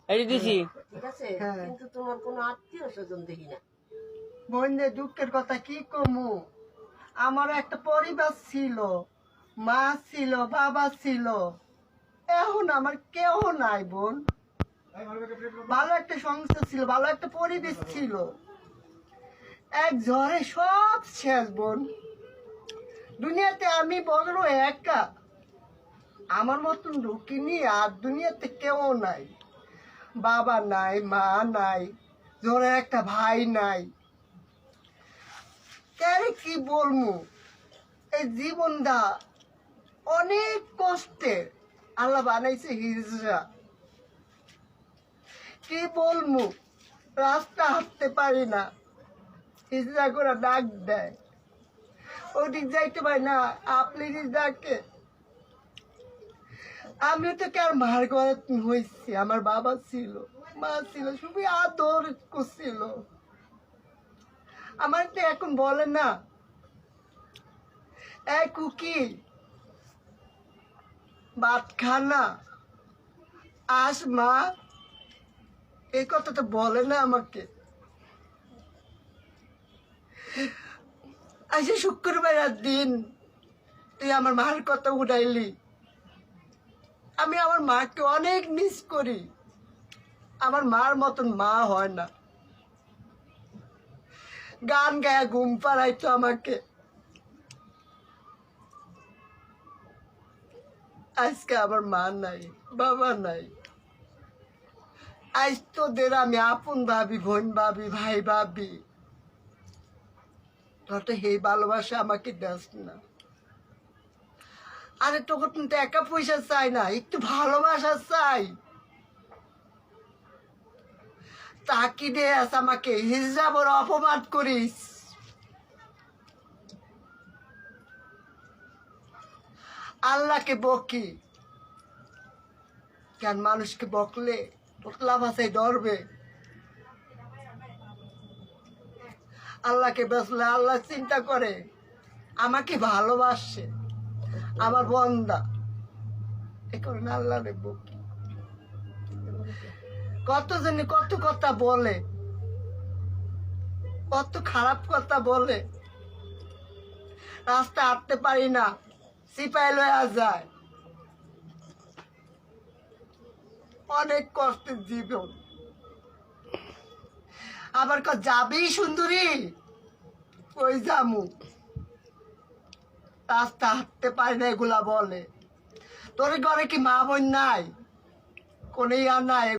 এই দিছি ঠিক আছে, হ্যাঁ। কিন্তু তোমার কোনো আত্মীয় স্বজন দেখি না। বোনের দুঃখের কথা কি কমু, আমার একটা পরিবার ছিল, মা ছিল, বাবা ছিল, এখন আমার কেউ নাই বোন। ভালো একটা সংসার ছিল, ভালো একটা পরিবেশ ছিল, এক ঝড়ে সব শেষ বোন। দুনিয়াতে আমি বড় একা, আমার মতন ঢুকিনি, আর দুনিয়াতে কেউ নাই, বাবা নাই, মা নাই, ঝড়ে একটা ভাই নাই। কারে কি বলবো, এই জীবনটা অনেক কষ্টের, আল্লাহ বানাইছে হিজড়া। কি বলবো, রাস্তা হাঁটতে পারি না, হিজড়া করে ডাক দেয়, ওদিক যাইতে পারি না, আপনি ডাকে। আমিও তো কার মার ঘরে হয়েছি, আমার বাবা ছিল, মা ছিল, খুবই আদর করছিল। আমার তো এখন বলে না, এই কুকি ভাত খানা, আস মা, এই কথা তো বলে না আমাকে। আজ শুক্রবারের দিন তুই আমার মার কথা উঠাইলি, আমি আমার মাকে অনেক মিস করি। আমার মার মতন মা হয় না, গান গায়া ঘুম পাড়াইতো আমাকে। আজকে আমার মা নাই, বাবা নাই। আজ তোদের আমি আপন ভাবি, বোন ভাবি, ভাই ভাবি, তোর তো এই ভালোবাসা আমাকে দাস না। আরে তোকে তো টাকা পয়সা চাই না, একটু ভালোবাসা চাই। তাকি দে আমাকে হিজাবর অপমান করিস, আল্লাহকে বকি কেন? মানুষকে বকলে তোতলা ভাষায় ডরবে, আল্লাহকে বসলে আল্লাহ চিন্তা করে, আমাকে ভালোবাসে, আমার বন্দা, এ কারণে আল্লাহ রে বকি। কতজনে কত কথা বলে, কত খারাপ কথা বলে, রাস্তা হাঁটতে পারি না, সিপাই লয়া যায়, অনেক কষ্টের জীবন। আবার যাবি সুন্দরী, ওই জামু, রাস্তা হাঁটতে পারি না, এগুলা বলে। তোর ঘরে কি মা বোন নাই? কোন ইয়া নাই?